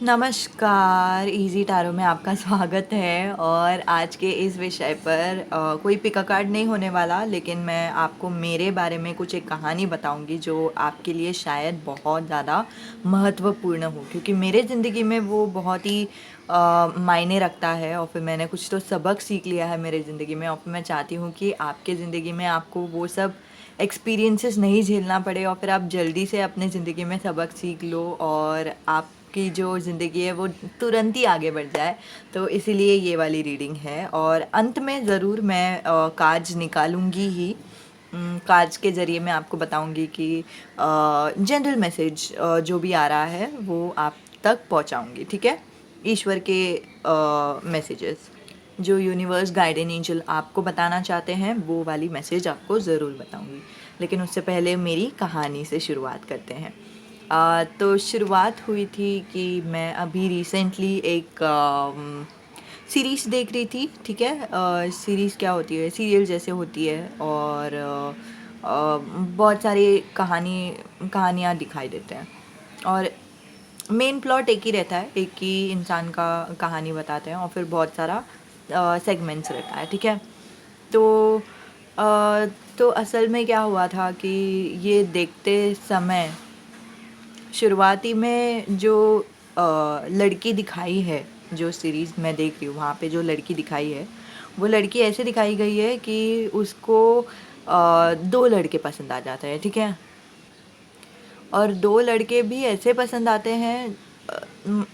नमस्कार, easy tarot में आपका स्वागत है। और आज के इस विषय पर कोई पिका कार्ड नहीं होने वाला, लेकिन मैं आपको मेरे बारे में कुछ एक कहानी बताऊंगी जो आपके लिए शायद बहुत ज़्यादा महत्वपूर्ण हो, क्योंकि मेरे ज़िंदगी में वो बहुत ही मायने रखता है। और फिर मैंने कुछ तो सबक सीख लिया है मेरे ज़िंदगी में, और फिर मैं चाहती हूँ कि आपके ज़िंदगी में आपको वो सब एक्सपीरियंसेस नहीं झेलना पड़े, और फिर आप जल्दी से अपने ज़िंदगी में सबक सीख लो और आपकी जो ज़िंदगी है वो तुरंत ही आगे बढ़ जाए। तो इसीलिए ये वाली रीडिंग है, और अंत में ज़रूर मैं कार्ड्स निकालूंगी ही। कार्ड्स के ज़रिए मैं आपको बताऊंगी कि जनरल मैसेज जो भी आ रहा है वो आप तक पहुंचाऊंगी, ठीक है। ईश्वर के मैसेजेस जो यूनिवर्स गाइडेन एंजल आपको बताना चाहते हैं वो वाली मैसेज आपको ज़रूर बताऊंगी। लेकिन उससे पहले मेरी कहानी से शुरुआत करते हैं। तो शुरुआत हुई थी कि मैं अभी रिसेंटली एक सीरीज़ देख रही थी, ठीक है। सीरीज़ क्या होती है, सीरियल जैसे होती है, और बहुत सारी कहानियाँ दिखाई देते हैं। और मेन प्लॉट एक ही रहता है, एक ही इंसान का कहानी बताते हैं, और फिर बहुत सारा सेगमेंट्स रहता है, ठीक है। तो अ, तो असल में क्या हुआ था कि ये देखते समय शुरुआती में जो लड़की दिखाई है, जो सीरीज़ मैं देख रही हूँ वहाँ पे जो लड़की दिखाई है, वो लड़की ऐसे दिखाई गई है कि उसको दो लड़के पसंद आ जाते हैं, ठीक है। और दो लड़के भी ऐसे पसंद आते हैं, अ, म-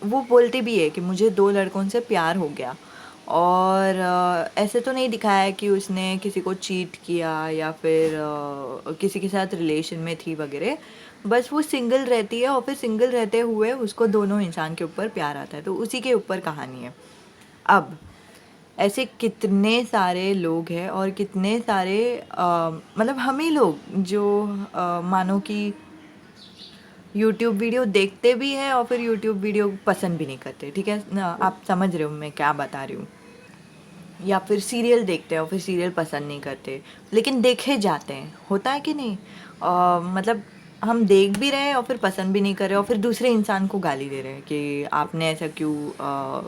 वो बोलती भी है कि मुझे दो लड़कों से प्यार हो गया। और ऐसे तो नहीं दिखाया है कि उसने किसी को चीट किया या फिर किसी के साथ रिलेशन में थी वगैरह। बस वो सिंगल रहती है, और फिर सिंगल रहते हुए उसको दोनों इंसान के ऊपर प्यार आता है, तो उसी के ऊपर कहानी है। अब ऐसे कितने सारे लोग हैं, और कितने सारे मतलब हम ही लोग जो मानो कि यूट्यूब वीडियो देखते भी हैं और फिर यूट्यूब वीडियो पसंद भी नहीं करते, ठीक है ना। आप समझ रहे हो मैं क्या बता रही हूँ। या फिर सीरियल देखते हैं और फिर सीरियल पसंद नहीं करते, लेकिन देखे जाते हैं, होता है कि नहीं। मतलब हम देख भी रहे हैं और फिर पसंद भी नहीं कर रहे, और फिर दूसरे इंसान को गाली दे रहे हैं कि आपने ऐसा क्यों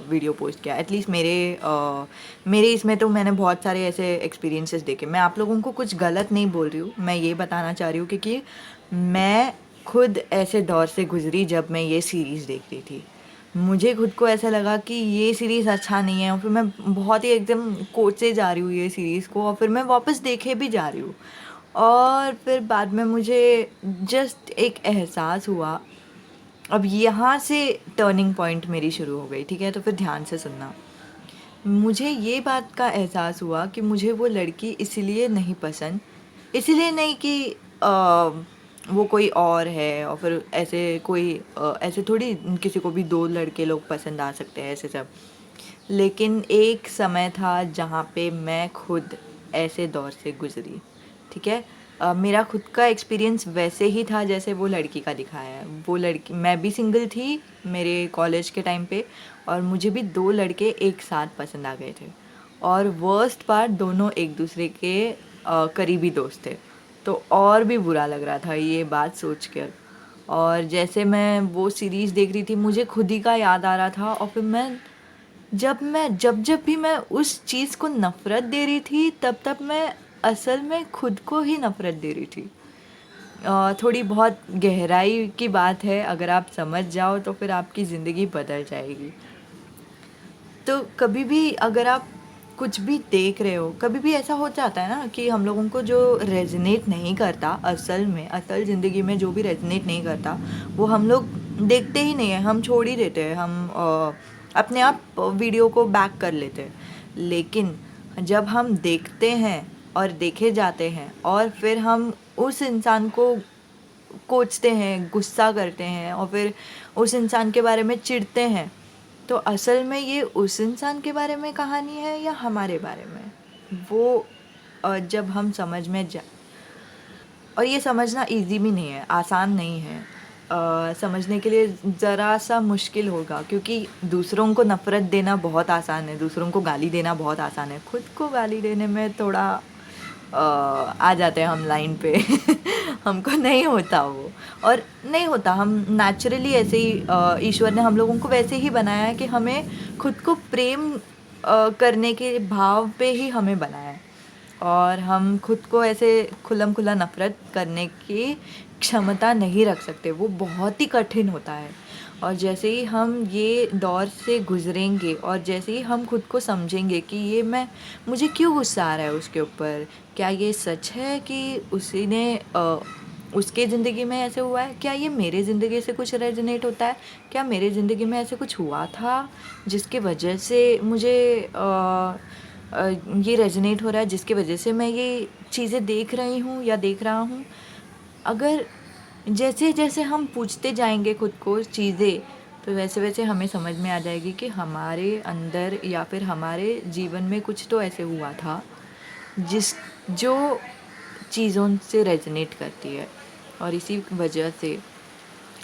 वीडियो पोस्ट किया। एटलीस्ट मेरे इसमें तो मैंने बहुत सारे ऐसे एक्सपीरियंसेस देखे। मैं आप लोगों को कुछ गलत नहीं बोल रही हूँ, मैं ये बताना चाह रही हूँ क्योंकि मैं खुद ऐसे दौर से गुजरी जब मैं ये सीरीज़ देख रही थी। मुझे खुद को ऐसा लगा कि ये सीरीज़ अच्छा नहीं है, और फिर मैं बहुत ही एकदम कोचे जा रही हूँ ये सीरीज़ को, और फिर मैं वापस देखे भी जा रही हूँ। और फिर बाद में मुझे जस्ट एक एहसास हुआ। अब यहाँ से टर्निंग पॉइंट मेरी शुरू हो गई, ठीक है। तो फिर ध्यान से सुनना। मुझे ये बात का एहसास हुआ कि मुझे वो लड़की इसलिए नहीं पसंद, इसलिए नहीं कि वो कोई और है, और फिर ऐसे कोई ऐसे थोड़ी किसी को भी दो लड़के लोग पसंद आ सकते हैं ऐसे सब। लेकिन एक समय था जहाँ पे मैं खुद ऐसे दौर से गुजरी, ठीक है। मेरा खुद का एक्सपीरियंस वैसे ही था जैसे वो लड़की का दिखाया है। वो लड़की, मैं भी सिंगल थी मेरे कॉलेज के टाइम पे, और मुझे भी दो लड़के एक साथ पसंद आ गए थे। और वर्स्ट पार्ट, दोनों एक दूसरे के करीबी दोस्त थे। तो और भी बुरा लग रहा था ये बात सोच कर। और जैसे मैं वो सीरीज़ देख रही थी मुझे खुद ही का याद आ रहा था, और फिर जब भी मैं उस चीज़ को नफ़रत दे रही थी, तब तब मैं असल में खुद को ही नफ़रत दे रही थी। थोड़ी बहुत गहराई की बात है, अगर आप समझ जाओ तो फिर आपकी ज़िंदगी बदल जाएगी। तो कभी भी अगर आप कुछ भी देख रहे हो, कभी भी ऐसा हो जाता है ना कि हम लोगों को जो रेजोनेट नहीं करता, असल ज़िंदगी में जो भी रेजोनेट नहीं करता वो हम लोग देखते ही नहीं है, हम छोड़ ही देते हैं, हम अपने आप वीडियो को बैक कर लेते हैं। लेकिन जब हम देखते हैं और देखे जाते हैं, और फिर हम उस इंसान को कोचते हैं, गुस्सा करते हैं, और फिर उस इंसान के बारे में चिढ़ते हैं, तो असल में ये उस इंसान के बारे में कहानी है या हमारे बारे में, वो जब हम समझ में जा। और ये समझना इजी भी नहीं है, आसान नहीं है। समझने के लिए ज़रा सा मुश्किल होगा, क्योंकि दूसरों को नफ़रत देना बहुत आसान है, दूसरों को गाली देना बहुत आसान है, खुद को गाली देने में थोड़ा आ जाते हैं हम लाइन पे। हमको नहीं होता वो, और नहीं होता। हम नेचुरली ऐसे ही ईश्वर ने हम लोगों को वैसे ही बनाया है कि हमें खुद को प्रेम करने के भाव पे ही हमें बनाया है, और हम खुद को ऐसे खुल्लम खुल्ला नफ़रत करने की क्षमता नहीं रख सकते। वो बहुत ही कठिन होता है। और जैसे ही हम ये दौर से गुज़रेंगे और जैसे ही हम खुद को समझेंगे कि ये मैं मुझे क्यों गुस्सा आ रहा है उसके ऊपर, क्या ये सच है कि उसी ने उसके ज़िंदगी में ऐसे हुआ है, क्या ये मेरे ज़िंदगी से कुछ रेजोनेट होता है, क्या मेरे ज़िंदगी में ऐसे कुछ हुआ था जिसकी वजह से मुझे ये रेजोनेट हो रहा है, जिसकी वजह से मैं ये चीज़ें देख रही हूँ या देख रहा हूँ। अगर जैसे जैसे हम पूछते जाएंगे खुद को चीज़ें, तो वैसे वैसे हमें समझ में आ जाएगी कि हमारे अंदर या फिर हमारे जीवन में कुछ तो ऐसे हुआ था जिस जो चीज़ों से रेजोनेट करती है, और इसी वजह से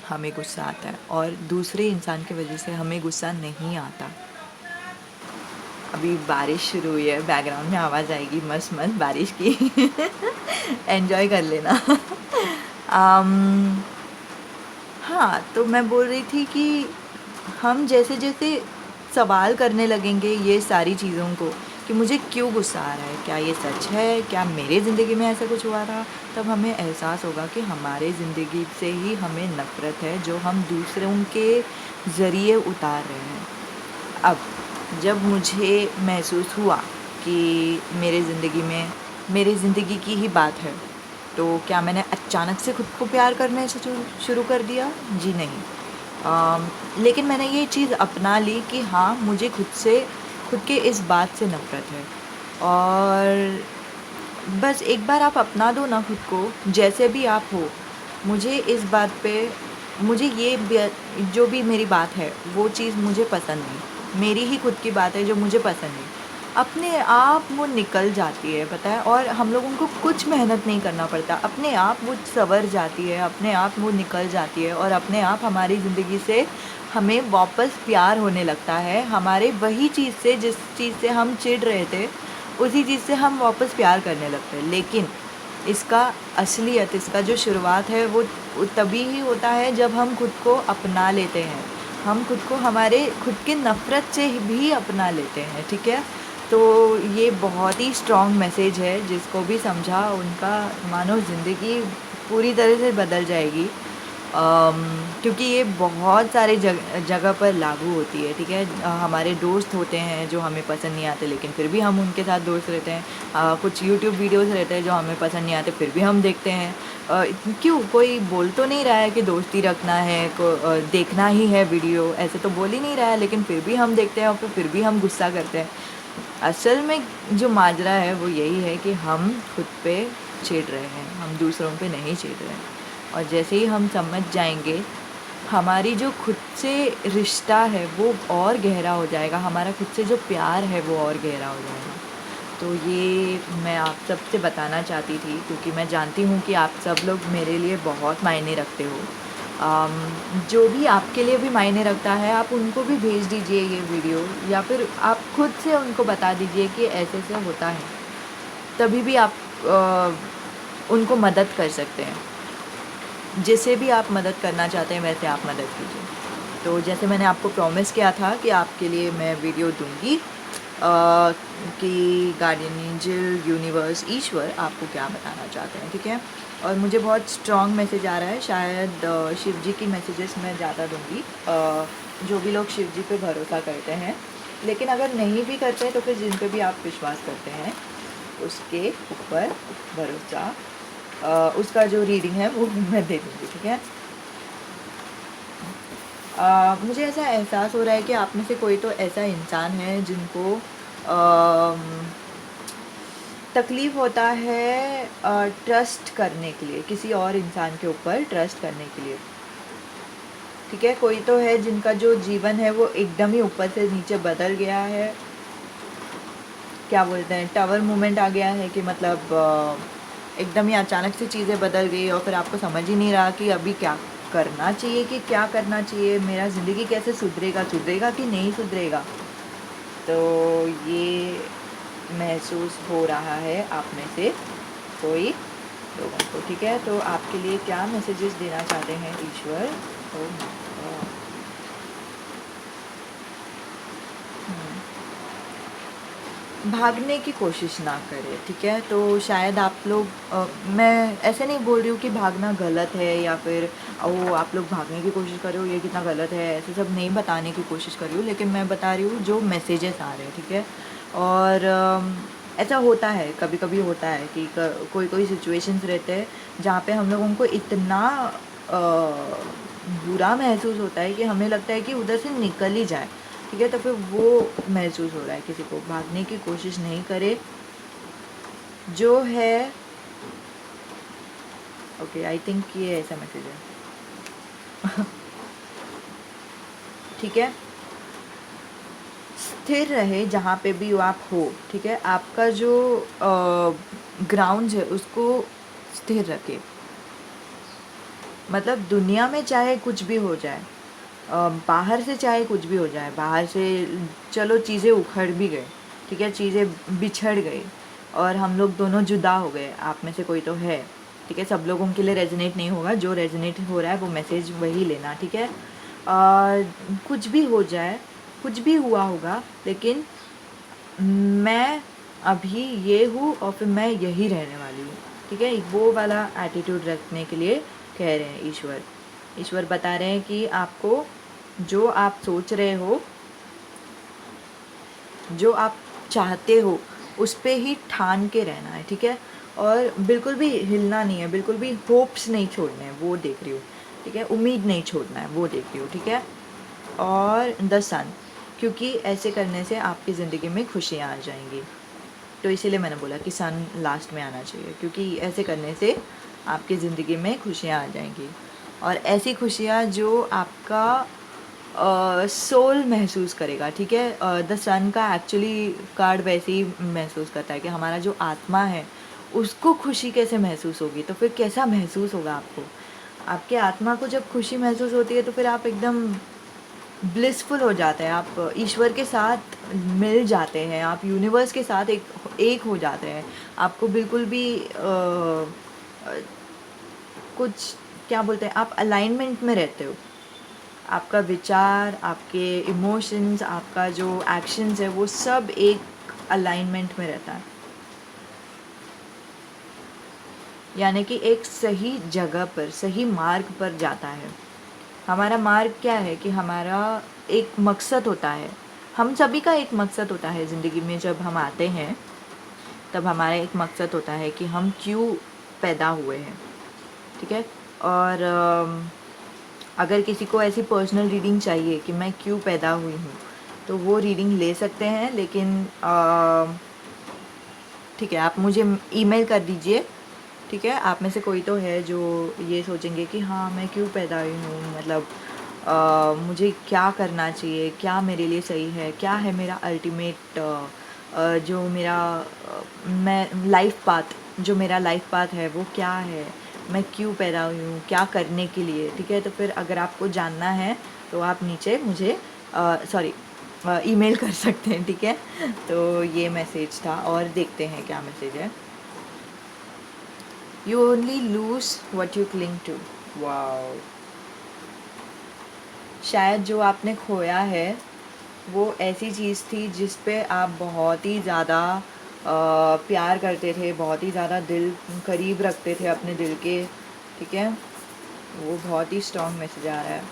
हमें गुस्सा आता है, और दूसरे इंसान की वजह से हमें गुस्सा नहीं आता। अभी बारिश शुरू हुई है, बैकग्राउंड में आवाज़ आएगी मस्त मस्त बारिश की। एंजॉय कर लेना। अम, हाँ, तो मैं बोल रही थी कि हम जैसे जैसे सवाल करने लगेंगे ये सारी चीज़ों को कि मुझे क्यों गुस्सा आ रहा है, क्या ये सच है, क्या मेरे ज़िंदगी में ऐसा कुछ हुआ था, तब हमें एहसास होगा कि हमारे ज़िंदगी से ही हमें नफ़रत है जो हम दूसरों के ज़रिए उतार रहे हैं। अब जब मुझे महसूस हुआ कि मेरे ज़िंदगी की ही बात है, तो क्या मैंने अचानक से खुद को प्यार करने से शुरू कर दिया? जी नहीं। लेकिन मैंने ये चीज़ अपना ली कि हाँ, मुझे खुद के इस बात से नफ़रत है। और बस एक बार आप अपना दो ना खुद को, जैसे भी आप हो। मुझे इस बात पे मुझे जो भी मेरी बात है वो चीज़ मुझे पसंद नहीं, मेरी ही खुद की बात है जो मुझे पसंद नहीं, अपने आप वो निकल जाती है, पता है। और हम लोगों को कुछ मेहनत नहीं करना पड़ता, अपने आप वो संवर जाती है, अपने आप वो निकल जाती है, और अपने आप हमारी ज़िंदगी से हमें वापस प्यार होने लगता है, हमारे वही चीज़ से जिस चीज़ से हम चिढ़ रहे थे उसी चीज़ से हम वापस प्यार करने लगते हैं। लेकिन इसका जो शुरुआत है वो तभी ही होता है जब हम खुद को अपना लेते हैं, हम खुद को हमारे खुद के नफ़रत से भी अपना लेते हैं, ठीक है। तो ये बहुत ही स्ट्रॉन्ग मैसेज है, जिसको भी समझा उनका मानो ज़िंदगी पूरी तरह से बदल जाएगी। क्योंकि ये बहुत सारे जगह पर लागू होती है, ठीक है। हमारे दोस्त होते हैं जो हमें पसंद नहीं आते, लेकिन फिर भी हम उनके साथ दोस्त रहते हैं। कुछ यूट्यूब वीडियोस रहते हैं जो हमें पसंद नहीं आते, फिर भी हम देखते हैं। क्यों? कोई बोल तो नहीं रहा है कि दोस्ती रखना है, देखना ही है वीडियो, ऐसे तो बोल ही नहीं रहा है, लेकिन फिर भी हम देखते हैं और फिर भी हम गुस्सा करते हैं। असल में जो माजरा है वो यही है कि हम खुद पे चिढ़ रहे हैं, हम दूसरों पे नहीं चिढ़ रहे हैं। और जैसे ही हम समझ जाएंगे, हमारी जो खुद से रिश्ता है वो और गहरा हो जाएगा, हमारा खुद से जो प्यार है वो और गहरा हो जाएगा। तो ये मैं आप सबसे बताना चाहती थी, क्योंकि मैं जानती हूँ कि आप सब लोग मेरे लिए बहुत मायने रखते हो। जो भी आपके लिए भी मायने रखता है, आप उनको भी भेज दीजिए ये वीडियो, या फिर आप खुद से उनको बता दीजिए कि ऐसे-ऐसे होता है। तभी भी आप उनको मदद कर सकते हैं। जिसे भी आप मदद करना चाहते हैं वैसे आप मदद कीजिए। तो जैसे मैंने आपको प्रॉमिस किया था कि आपके लिए मैं वीडियो दूँगी, कि गार्डियन एंजल, यूनिवर्स, ईश्वर आपको क्या बताना चाहते हैं, ठीक है। और मुझे बहुत स्ट्रॉन्ग मैसेज आ रहा है, शायद शिव जी की मैसेजेस मैं ज़्यादा दूँगी, जो भी लोग शिव जी पे भरोसा करते हैं। लेकिन अगर नहीं भी करते हैं तो फिर जिन पे भी आप विश्वास करते हैं उसके ऊपर भरोसा, उसका जो रीडिंग है वो मैं दे दूँगी, ठीक है। मुझे ऐसा एहसास हो रहा है कि आप में से कोई तो ऐसा इंसान है जिनको तकलीफ़ होता है ट्रस्ट करने के लिए, किसी और इंसान के ऊपर ट्रस्ट करने के लिए, ठीक है। कोई तो है जिनका जो जीवन है वो एकदम ही ऊपर से नीचे बदल गया है, क्या बोलते हैं, टावर मोमेंट आ गया है, कि मतलब एकदम ही अचानक से चीज़ें बदल गई और फिर आपको समझ ही नहीं रहा कि अभी क्या करना चाहिए, कि क्या करना चाहिए, मेरा ज़िंदगी कैसे सुधरेगा कि नहीं सुधरेगा। तो ये महसूस हो रहा है आप में से कोई लोगों को, ठीक है। तो आपके लिए क्या मैसेजेस देना चाहते हैं ईश्वर? Oh my God. भागने की कोशिश ना करें, ठीक है। तो शायद आप लोग मैं ऐसे नहीं बोल रही हूँ कि भागना गलत है या फिर वो आप लोग भागने की कोशिश कर रहे हो ये कितना गलत है, ऐसे सब नहीं बताने की कोशिश कर रही हूँ, लेकिन मैं बता रही हूँ जो मैसेजेस आ रहे हैं, ठीक है। और ऐसा होता है, कभी कभी होता है कि कोई कोई सिचुएशंस रहते हैं जहाँ पे हम लोगों को इतना अ, बुरा महसूस होता है कि हमें लगता है कि उधर से निकल ही जाए, ठीक है। तो फिर वो महसूस हो रहा है किसी को, भागने की कोशिश नहीं करे जो है। ओके, आई थिंक ये ऐसा मैसेज है। ठीक है, स्थिर रहे जहाँ पे भी आप हो, ठीक है। आपका जो ग्राउंड है उसको स्थिर रखे, मतलब दुनिया में चाहे कुछ भी हो जाए, बाहर से चाहे कुछ भी हो जाए, बाहर से चलो चीज़ें उखड़ भी गए, ठीक है, चीज़ें बिछड़ गई और हम लोग दोनों जुदा हो गए, आप में से कोई तो है, ठीक है। सब लोगों के लिए रेजोनेट नहीं होगा, जो रेजोनेट हो रहा है वो मैसेज वही लेना, ठीक है। कुछ भी हो जाए, कुछ भी हुआ होगा, लेकिन मैं अभी ये हूँ और फिर मैं यही रहने वाली हूँ, ठीक है। वो वाला एटीट्यूड रखने के लिए कह रहे हैं ईश्वर। ईश्वर बता रहे हैं कि आपको जो आप सोच रहे हो, जो आप चाहते हो, उस पे ही ठान के रहना है, ठीक है। और बिल्कुल भी हिलना नहीं है, बिल्कुल भी होप्स नहीं छोड़ने हैं, वो देख रही हूँ, ठीक है। उम्मीद नहीं छोड़ना है, वो देख रही हूँ, ठीक है। और द सन, क्योंकि ऐसे करने से आपकी ज़िंदगी में खुशियाँ आ जाएंगी। तो इसीलिए मैंने बोला कि सन लास्ट में आना चाहिए, क्योंकि ऐसे करने से आपकी ज़िंदगी में खुशियाँ आ जाएंगी, और ऐसी खुशियाँ जो आपका सोल महसूस करेगा, ठीक है। द सन का एक्चुअली कार्ड वैसे ही महसूस करता है कि हमारा जो आत्मा है उसको खुशी कैसे महसूस होगी, तो फिर कैसा महसूस होगा आपको। आपके आत्मा को जब खुशी महसूस होती है तो फिर आप एकदम ब्लिसफुल हो जाते हैं, आप ईश्वर के साथ मिल जाते हैं, आप यूनिवर्स के साथ एक हो जाते हैं। आपको बिल्कुल भी कुछ क्या बोलते हैं, आप अलाइनमेंट में रहते हो। आपका विचार, आपके इमोशंस, आपका जो एक्शंस है वो सब एक अलाइनमेंट में रहता है, यानी कि एक सही जगह पर, सही मार्ग पर जाता है। हमारा मार्ग क्या है कि हमारा एक मकसद होता है, हम सभी का एक मकसद होता है ज़िंदगी में। जब हम आते हैं तब हमारा एक मकसद होता है कि हम क्यों पैदा हुए हैं, ठीक है। और अगर किसी को ऐसी पर्सनल रीडिंग चाहिए कि मैं क्यों पैदा हुई हूँ, तो वो रीडिंग ले सकते हैं, लेकिन ठीक है, आप मुझे ईमेल कर दीजिए, ठीक है। आप में से कोई तो है जो ये सोचेंगे कि हाँ मैं क्यों पैदा हुई हूँ, मतलब मुझे क्या करना चाहिए, क्या मेरे लिए सही है, क्या है मेरा अल्टीमेट जो मेरा मैं लाइफ पाथ, जो मेरा लाइफ पाथ है वो क्या है, मैं क्यों पैदा हुई हूँ, क्या करने के लिए, ठीक है। तो फिर अगर आपको जानना है तो आप नीचे मुझे सॉरी ईमेल कर सकते हैं, ठीक है। तो ये मैसेज था, और देखते हैं क्या मैसेज है। You only lose what you cling to. Wow, शायद जो आपने खोया है वो ऐसी चीज़ थी जिस पे आप बहुत ही ज़्यादा प्यार करते थे, बहुत ही ज़्यादा दिल करीब रखते थे अपने दिल के, ठीक है। वो बहुत ही स्ट्रॉन्ग मैसेज आ रहा है।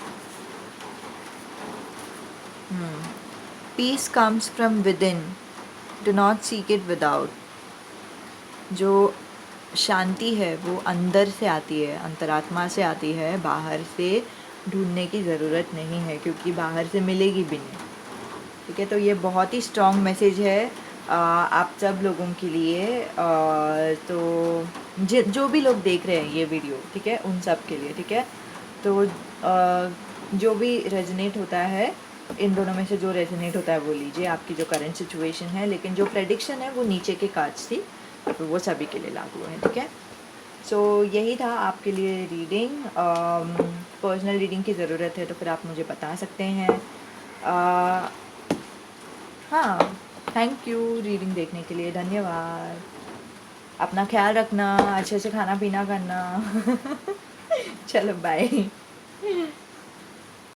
Peace comes from within, do not seek it without. जो शांति है वो अंदर से आती है, अंतरात्मा से आती है, बाहर से ढूंढने की ज़रूरत नहीं है, क्योंकि बाहर से मिलेगी भी नहीं, ठीक है। तो ये बहुत ही स्ट्रॉन्ग मैसेज है आप सब लोगों के लिए। तो जो भी लोग देख रहे हैं ये वीडियो, ठीक है, उन सब के लिए, ठीक है। तो जो भी रेजोनेट होता है, इन दोनों में से जो रेजोनेट होता है वो लीजिए, आपकी जो करंट सिचुएशन है, लेकिन जो प्रेडिक्शन है वो नीचे के कार्ड्स थी, तो वो सभी के लिए लागू है, ठीक है। सो यही था आपके लिए रीडिंग। पर्सनल रीडिंग की ज़रूरत है तो फिर आप मुझे बता सकते हैं। हाँ, थैंक यू रीडिंग देखने के लिए, धन्यवाद। अपना ख्याल रखना, अच्छे से खाना पीना करना। चलो बाय।